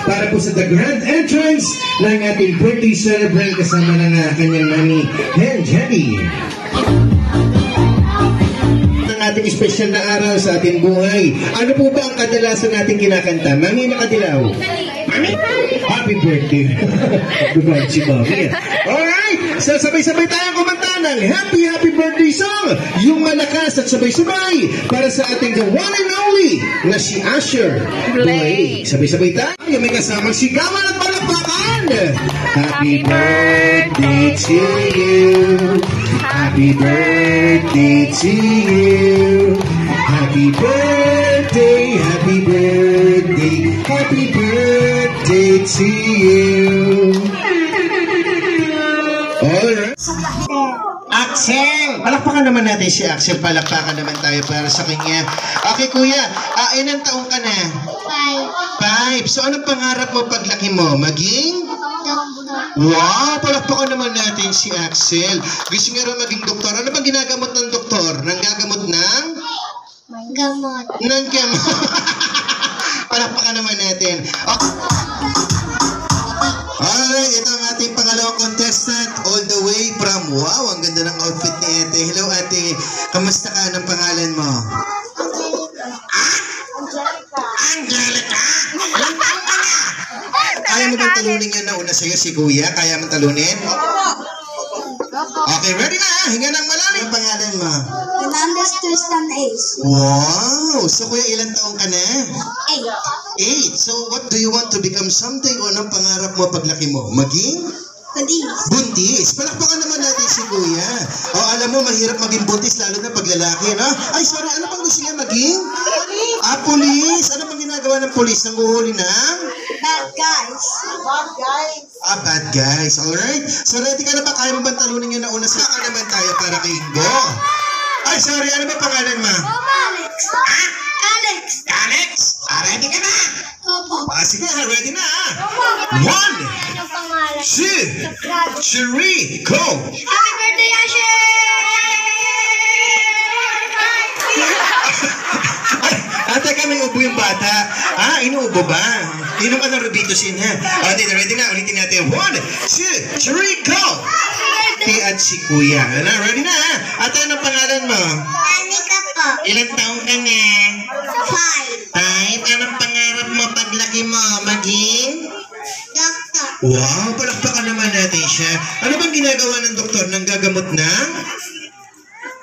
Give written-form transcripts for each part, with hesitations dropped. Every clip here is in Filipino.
para po sa the grand entrance ng ating birthday celebrant kasama ng kanyang mami, Hen Jenny. Ang ating special na araw sa ating buhay. Ano po ba ang kadalasan nating kinakanta? Mami Makadilaw. Mami? Happy birthday. Dumaan si Mami. Alright, so sabay-sabay tayong kumanta ng happy birthday song. Yung malakas at sabay-sabay para sa ating the one and only na si Asher Blake. Sabay-sabay tayo. Yung may kasamang sigawan at palakpakan. Happy birthday to you. Happy birthday to you. Happy birthday, happy birthday, happy birthday to you. Alright. Axel! Palakpakan naman natin si Axel. Palakpakan naman tayo para sa kanya. Okay, kuya. Ilang taong ka na? 5. So, anong pangarap mo paglaki mo? Maging? Wow! Palakpakan naman natin si Axel. Gusto nga rin maging doktor. Ano bang ginagamot ng doktor? Nanggagamot ng? Gamot. Ng gamot. Palakpakan naman natin. Okay. Alright, ito ang ating pangalawang contestant all the way from, wow, ang ganda ng outfit ni Ate. Hello Ate, kamusta ka? Anong pangalan mo? Angelica! Kaya mo bang talunin yan na una sa'yo si Kuya? Kaya mo talunin? Okay, ready na! Hinga ng malalim! Anong pangalan mo? Fernandez Tristan Ace. Wow! So Kuya, ilang taong ka na? 8. 8. So what do you want to become something o anong pangarap mo paglaki mo? Maging? Police. Buntis. Palakpakan naman natin si Kuya. O alam mo, mahirap maging buntis lalo na pag lalaki, no? Ay, sorry, ano pang gusto niya maging? Police. Ano pang ginagawa ng police? Nanguhuli ng? Bad guys. Bad guys. Alright. So ready ka na ba? Kaya mo ba talunin yun na una? Saka naman tayo para kay Ingo. Ay, sorry, ano ba pangalan mo? Alex. Alex. Alex? Ready ka na? Opo. Sige, ready na. 1, 2, 3, go! Happy birthday, Asher! Ate ka, may ubo yung bata. Inuubo ba? Inom ka ng Robitussin, ha? Okay, ready na. Ulitin natin. 1, 2, 3, go! At si Kuya. Ready na, ha? Ate, anong pangalan mo? Anika po. Ilang taong ka na? 5. 5. Anong pangarap mo paglaki mo? Maging? Doctor. Wow, palakpakan naman natin siya. Ano bang ginagawa ng doktor? Nanggagamot ng?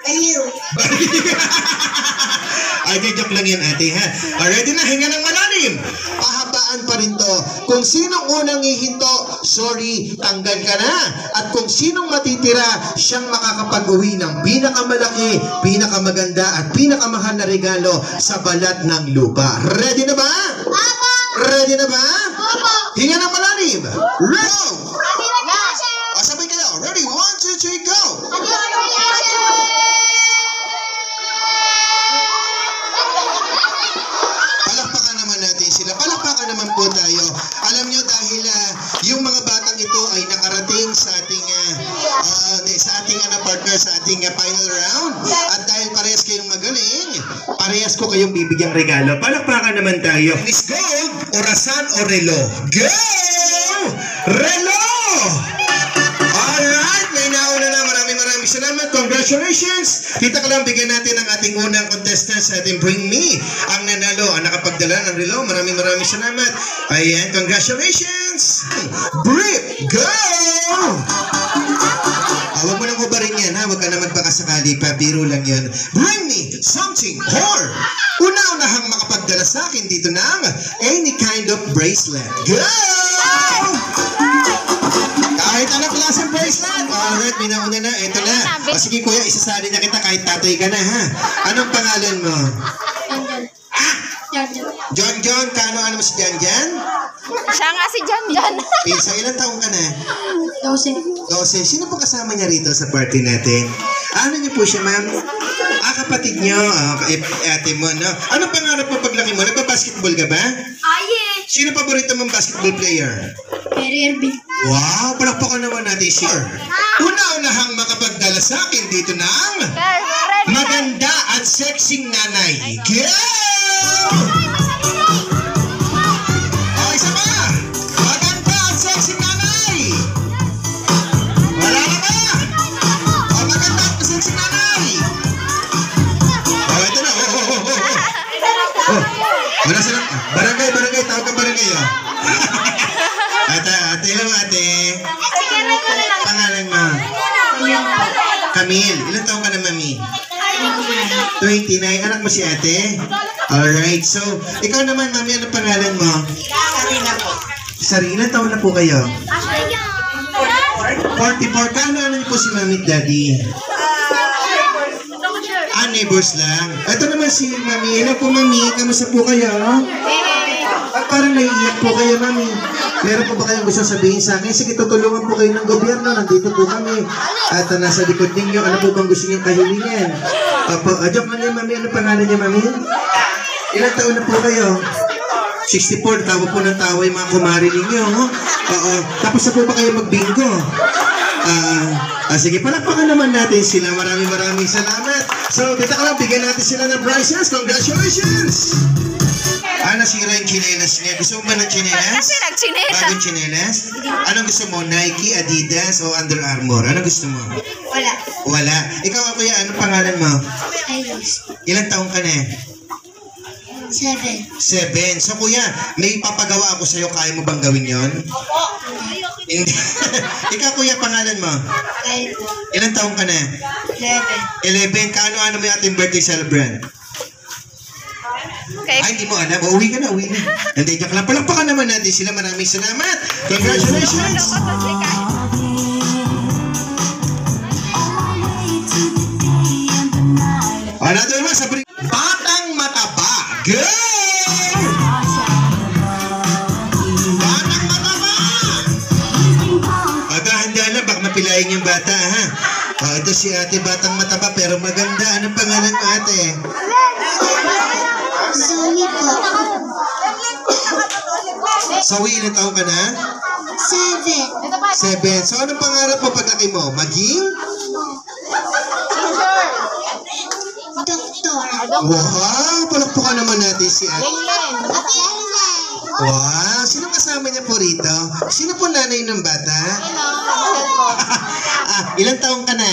Baliw. Ay, joke lang yan ate ha. Ready na, hinga ng malalim. Pahabaan pa rin to. Kung sinong unang hihinto, sorry, tanggal ka na. At kung sinong matitira, siyang makakapag-uwi ng pinakamalaki, pinakamaganda at pinakamahal na regalo sa balat ng lupa. Ready na ba? Opo. Ready na ba? Opo. Hinga ng malalim. Ready! Happy birthday, Asher! Sabay kayo. Ready? 1, 2, 3, go! Happy birthday, Asher! Palakpakan naman natin sila. Palakpakan naman po tayo. Alam nyo dahil yung mga batang ito ay nakarating sa ating partner sa ating final round. At dahil parehas kayong magaling, parehas ko kayong bibigyang regalo. Palakpakan naman tayo. Miss Gold, orasan o relo? Go! Relo! Alright, may nauna na. Maraming salamat. Congratulations! Kita ka lang, bigyan natin ang ating unang contestant sa ating Bring Me. Ang nanalo, ang nakapagdala ng relo. Maraming salamat. Ayan, congratulations! Brick, go! Huwag mo nang ubarin yan, ha? Huwag ka na magpakasakali pa. Biro lang yun. Bring me something more! Una-unahang makapagdala sa akin dito ng any kind of bracelet. Go! Kahit anong klaseng bracelet. Alright, may nauna na. Ito na. O sige kuya, isasali na kita kahit tatay ka na, ha? Anong pangalan mo? John. John, ano mo si John? Siya nga si John. So, ilang taong ka na? 12. 12. Sino po kasama niya rito sa party natin? Ano niyo po siya, ma'am? Kapatid niyo. Ate mo, no? Anong pangarap mo paglaki mo? Nagpa-basketball ka ba? Yes. Sino paborito mong basketball player? Perry Irving. Wow, palakpakan naman natin siya. Una-unahang makapagdala sa akin dito ng maganda at sexing nanay. Go! Isa pa! kayo? Ate, hello ate. Pangalan mo? Camille. Ilan taon ka na, mami? 29. Anak mo si ate? Alright. So, ikaw naman, mami, ano pangalan mo? Sarina po. Sarina, taon na po kayo? 44. Kaano niyo po si mami at daddy? Neighbors lang. Ito naman si mami. Hello po, mami. Kamusta po kayo? At parang naiiyak po kayo, mami. Meron po ba kayong gusto sabihin sa akin? Sige, tutulungan po kayo ng gobyerno. Nandito po kami. At nasa likod ninyo, ano po bang gusto niyong kahilingin? Joke lang niya, mami. Ano pangalan niya, mami? Ilang taon na po kayo? 64. Tawa po ng tawa yung mga kumari ninyo. Oo. Tapos na po ba kayo magbingo? Sige, palakpakan naman natin sila. Maraming salamat. So, dito ka lang, bigyan natin sila ng prizes. Congratulations! Nasira yung chinelas niya. Gusto mo ba ng chinelas? Kasi nagchinelas. Bagong chinelas? Anong gusto mo? Nike, Adidas, o Under Armour? Anong gusto mo? Wala. Wala. Ikaw, kuya, anong pangalan mo? Iris. Ilang taong ka na? 7. 7. So, kuya, may papagawa ako sa'yo. Kaya mo bang gawin yon? Opo. Hindi. Ikaw, kuya, pangalan mo? Kyle po. Ilang taong ka na? 11. 11. Kaano-ano mo yung ating birthday celebrant? Kay Ay, hindi mo alam. Uwi ka na. Hindi, joke lang. Palakpakan naman natin sila. Maraming salamat. Congratulations! Another one sa Batang Mataba. Girl! Batang Mataba! Dahan-dahan lang. Baka mapilayin yung bata, ha? Ito si ate Batang Mataba, pero maganda. Anong pangalan mo, ate? Zoe po. Sawi, ilang taon ka na? 7. 7. So, anong pangarap mo pagkaki mo? Maging? Doktor. Wow! Palakpakan naman natin si ate. Ate Ellen. Wow! Sino kasama niya po rito? Sino po nanay ng bata? Ilang taong ka na?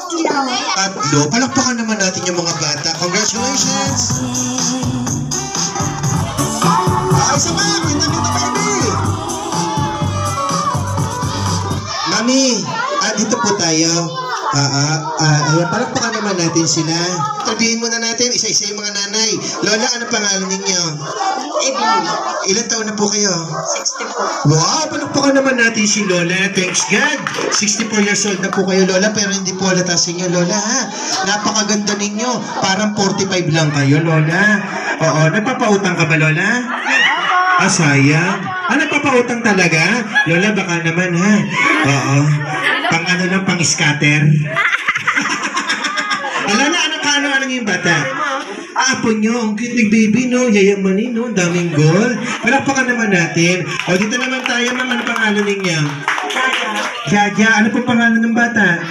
3. Palakpakan naman natin yung mga bata. Congratulations! Isa pa! Kita, baby! Mami, dito po tayo. Ayan, palakpakan naman natin sila. Tabihin muna natin, isa-isa yung mga nanay. Lola, ano pangalan ninyo? Evelyn. Ilan taon na po kayo? 60 po. Wow, palakpakan naman natin si Lola. Thanks God. 64 years old na po kayo, Lola, pero hindi po halata sa inyo, Lola, ha? Napakaganda ninyo. Parang 45 lang kayo, Lola. Oo, nagpapautang ka ba, Lola? Sayang. Nagpapautang talaga? Lola, baka naman, ha? Oo. Pang ano lang, pang scatter. Lola, ano yung bata? Apo nyo, ang cute ng baby, no? Yayamanin, no? Daming gold. Palakpakan naman natin. O, dito naman tayo, ma'am. Ano pangalan ninyo? Jaja. Ano po pangalan ng bata?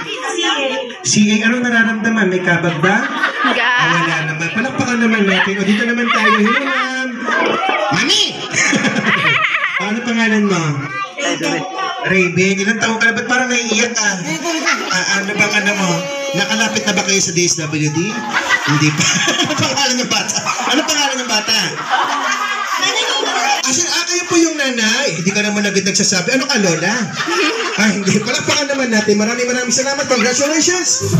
CA. Anong nararamdaman? May kabag ba? Wala naman. Palakpakan naman natin. O, dito naman tayo. Hello, ma'am. Mami! Ano pangalan mo? Raven. Ilang taong ka na? Ba't parang naiiyak ka? Ano bang ano mo? Nakalapit na ba kayo sa DSWD? Hindi pa. Ano pangalan ng bata? Ano pangalan ng bata? Kayo po yung nanay. Hindi ka naman agad nagsasabi. Ano ka, Lola? Hindi. Palakpakan naman natin. Maraming salamat. Congratulations!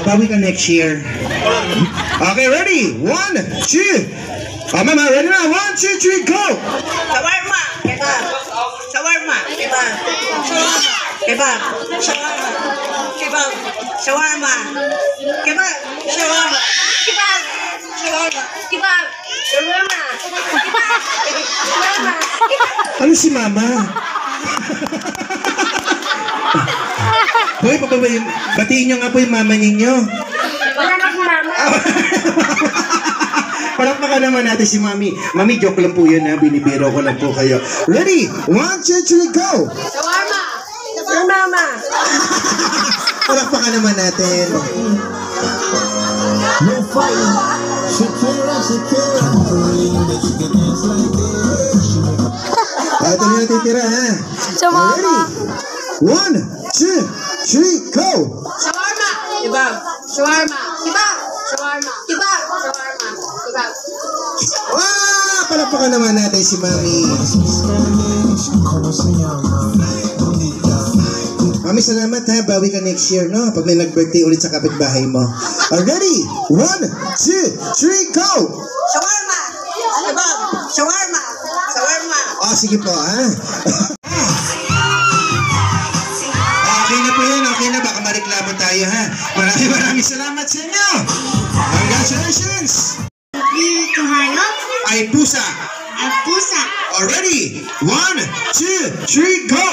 Bawi ka next year. Okay, ready? 1, 2. Mama, ready na? 1, 2, 3, go! Shawarma! Kebab! Shawarma! Kebab! Kebab! Shawarma! Kebab! Shawarma! Kebab! Shawarma! Kebab! Shawarma! Kebab! Shawarma! Kebab! Shawarma! Ano si Mama? Hoy, batiin nyo nga po yung mama ninyo. Wala na po mama. Palakpakan naman natin si Mami. Mami, joke lang po yun, ha? Binibiro ko lang po kayo. Ready? 1, 2, 3, go! Shawarma. Shawarma! Palakpakan naman natin. Ito na natitira, ha? Ready? 1, 2, 3, go! Shawarma. Kebab! Shawarma. Kebab. Shawarma. Kebab. Shawarma. Kebab. palakpakan naman natin si Mami. Mami, salamat ha. Bawi ka next year, no? Pag may nag-birthday ulit sa kapitbahay mo. Ready? 1, 2, 3, go! Shawarma. Kebab. Shawarma. Shawarma. Oh, sige po, ha? Okay na po yan, okay na. Baka mareklamo tayo, ha? Maraming salamat sa inyo. Congratulations! Tuhano? Ay pusa. Ang pusa. Already? 1, 2, 3, go!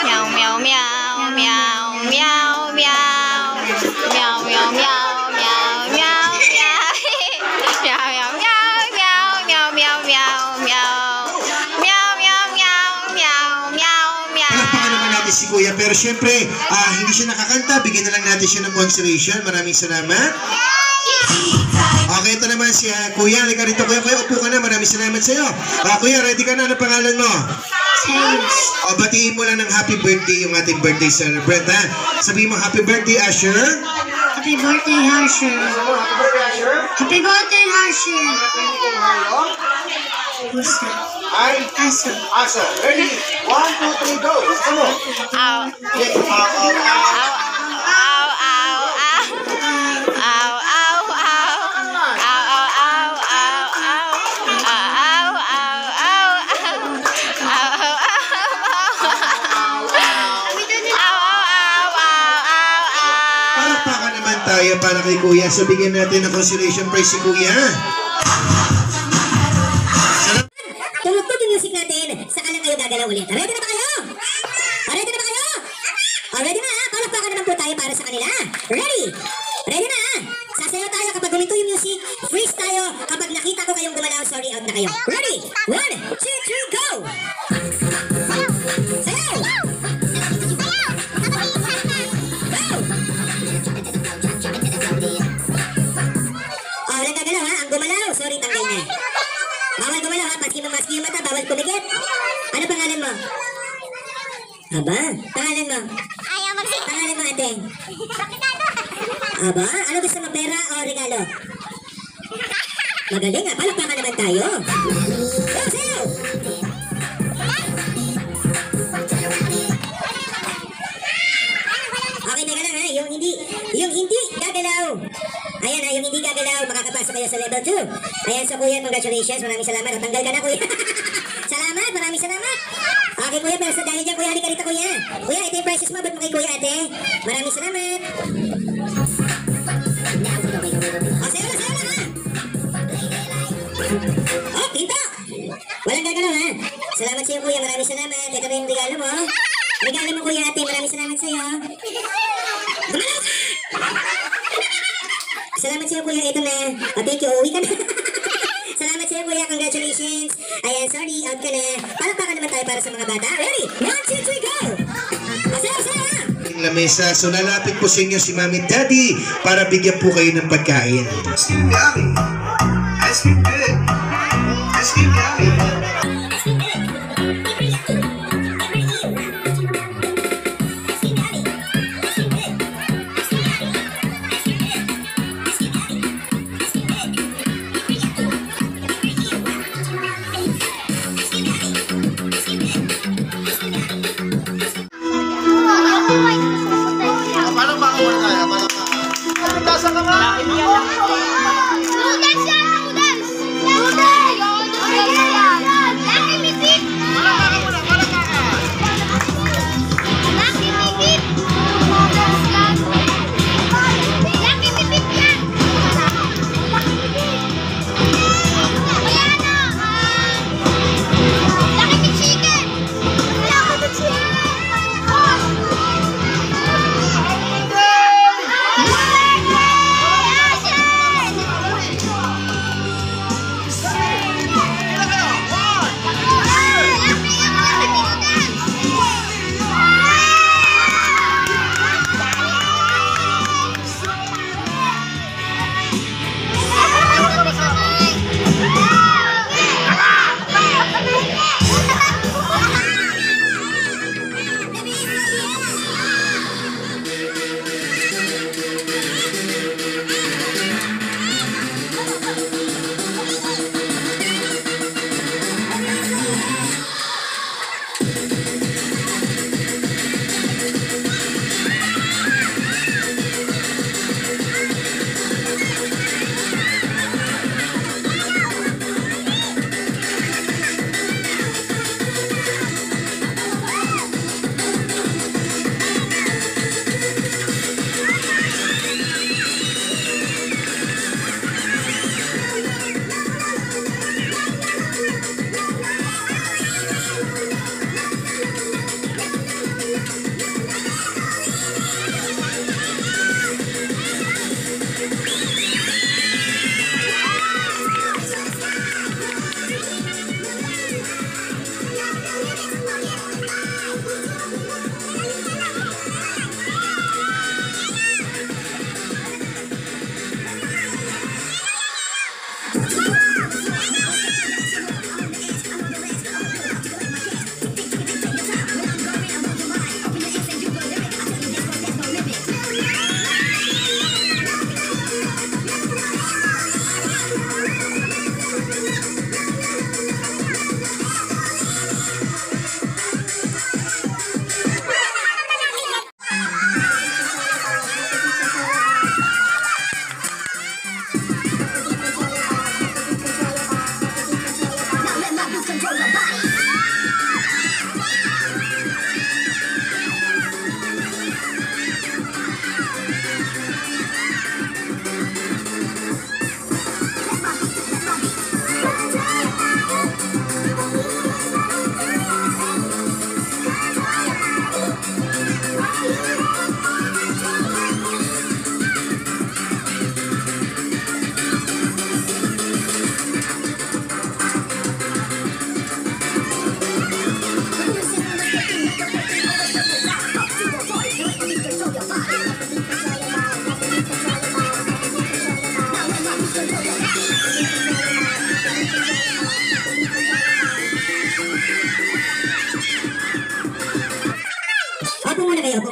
Meow, meow, meow, meow, meow, meow. Meow, meow, meow, meow, meow, meow. Meow, meow, meow, meow, meow, meow, meow, meow. Meow, meow, meow, meow, meow, meow. Palakpakan naman natin si Kuya. Pero syempre, hindi siya nakakanta. Bigyan na lang natin siya ng consolation. Maraming salamat. Okay, ito naman si Kuya. Halika rito, Kuya. Kuya, upo ka na. Maraming salamat sa'yo. Kuya, ready ka na? Ano pangalan mo? O, batiin mo lang ng happy birthday yung ating birthday celebrant, ha? Sabihin mo, happy birthday, Asher. Happy birthday, Harsher. Happy birthday, Harsher. Pusa. Ay, Aso. Aso. Ready? 1, 2, 3, go. Ano? Ow. Ow, ow, ow, ow. Ow, ow, ow. Ow, ow, ow, ow, ow. Ow, ow, ow, ow, ow. Ow, ow, ow. Palakpakan naman tayo para kay Kuya. So, bigyan natin ng consolation prize si Kuya. Tumugtog yung music natin. Saka lang kayo gagalaw ulit. Ready na ba kayo? Ready na ba kayo? Ready na ha? Palakpakan naman po tayo para sa kanila. Ready? Ready na ha? Sasayaw tayo kapag guminto yung music. Freeze tayo kapag nakita ko kayong gumalaw. Sorry, out na kayo. Ready? 1, 2, 3, go! Sayaw! Go! Walang gagalaw ha? Ang gumalaw. Sorry, tanggal na. Bawal gumalaw ha, maski yung mata, bawal kumikit. Ano pangalan mo? Aba, pangalan mo? Pangalan mo, ate? Aba, ano gusto mo, pera o regalo? Magaling ha, palakpakan naman tayo. Go, sayo! Okay, teka lang ha, yung hindi gagalaw. Ayan ha, yung hindi gagalaw, makakapasok kayo sa level 2. Ayan, so kuya, congratulations. Maraming salamat. Natanggal ka na, kuya. Salamat, maraming salamat. Okay, kuya, pero sa dahil dyan, kuya, halika rito, kuya. Kuya, ito yung prices mo. Ba't mo kay kuya, ate? Maraming salamat. O, sayo na, ha? Oh, pinto! Walang gagalaw, ha? Salamat sa'yo, kuya. Maraming salamat. Ito na yung regalo mo. Regalo mo, kuya, ate. Maraming salamat sa'yo. Gumalaw ka! Salamat sa'yo, kuya. Ito na. O, thank you. Uwi ka na. Salamat sa'yo, kuya. Congratulations. Ayan, sorry. Out ka na. Palakpakan naman tayo para sa mga bata. Ready? 1, 2, 3, go! Sayo, ha? Lamesa. So, lalapit po sa inyo si Mami at Daddy para bigyan po kayo ng pagkain. Ice cream yummy. Ice cream good. Ice cream yummy. Paano ba ako muna tayo? Paano ba? Tasa ka nga! Noodles yan! Noodles!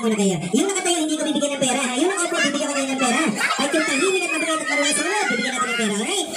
muna kayo. Yung nakatayo, hindi ko bibigyan ng pera. Yung nakaupo, bibigyan ko kayo ng pera. At yung tahimik at mabait at marunong sumunod, bibigyan natin ng pera. Alright?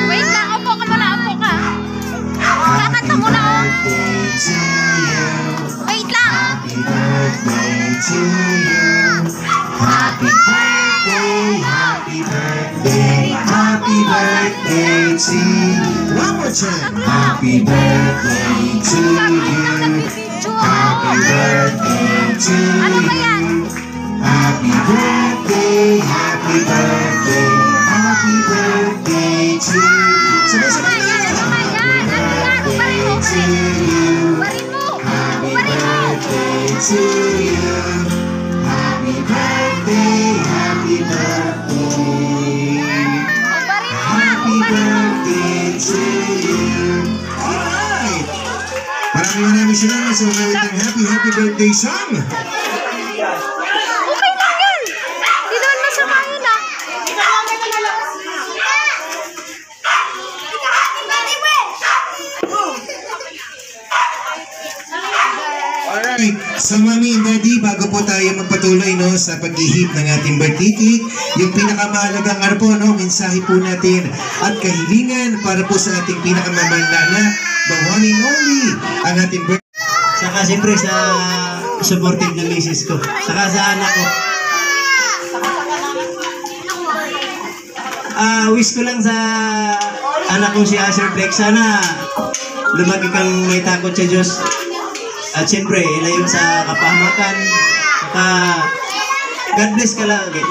Wait lang, upo ka muna, upo ka. Kakanta muna, oh. Wait lang. Happy birthday, happy birthday to you. One more time. Happy birthday to you. Happy birthday to Ano ba yan? you. Happy birthday, happy birthday, happy birthday to you. Sabay-sabay na. Ano ba yan? Ano yan? Ubarin mo, ubarin mo. Ubarin mo. Birthday to you. Happy birthday, happy birthday. Ubarin mo nga, Happy ubarin mo. birthday to you. Alright! Maraming salamat sa mga ng happy birthday song. Okay lang yan. Di naman masama yun, ah. Alright, so Mami and Daddy, bago po tayo magpatuloy no, sa paghihip ng ating birthday cake, yung pinakamahalagang ano po, no, mensahe po natin at kahilingan para po sa ating pinakamamahal na anak, the one and only, ang ating birthday. Saka siyempre sa supportive na misis ko. Saka sa anak ko. Wish ko lang sa anak kong si Asher Flex, sana lumaki kang may takot sa Diyos. At siyempre, ilayon sa kapahamakan. Saka God bless ka lagi.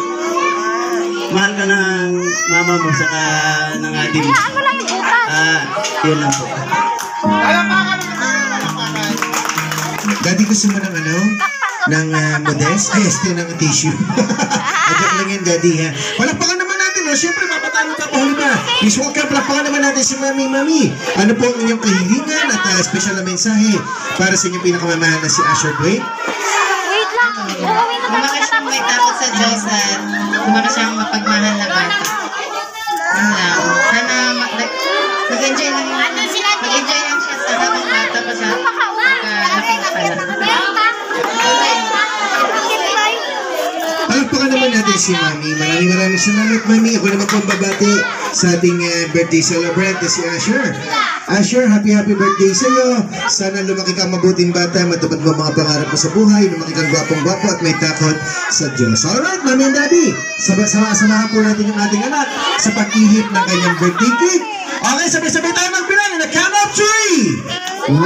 mahal ka ng mama mo saka ng ate mo. Yun lang po. Daddy, gusto mo ng ano? Ng modest? Ay, este ng tissue. Ajak lang yan, Daddy, ha? Palakpakan naman natin, no? Siyempre, mapatalo pa, huli pa. Please welcome, palakpakan naman natin si Mami. Ano po ang inyong kahilingan at special na mensahe para sa inyong pinakamamahal na si Asher Blake? Wait lang. Lumakas siyang may takot sa Diyos at lumakas siyang mapagmahal na bata. Yun lang. Sana mag-enjoy lang siya sa habang bata pa sa laking pala. Palakpakan naman natin si Mami. Maraming salamat, Mami. Ako naman po ang babati sa ating birthday celebrant na si Asher. Asher, happy birthday sa iyo. Sana lumaki kang mabuting bata, matupad mo mga pangarap mo sa buhay, lumaki kang gwapong-gwapo at may takot sa Diyos. Alright, Mami and Daddy, samahan po natin yung ating anak sa pag-ihip ng kanyang birthday cake. Okay, sabay-sabay tayo magbilang na count of 3. 1, 2,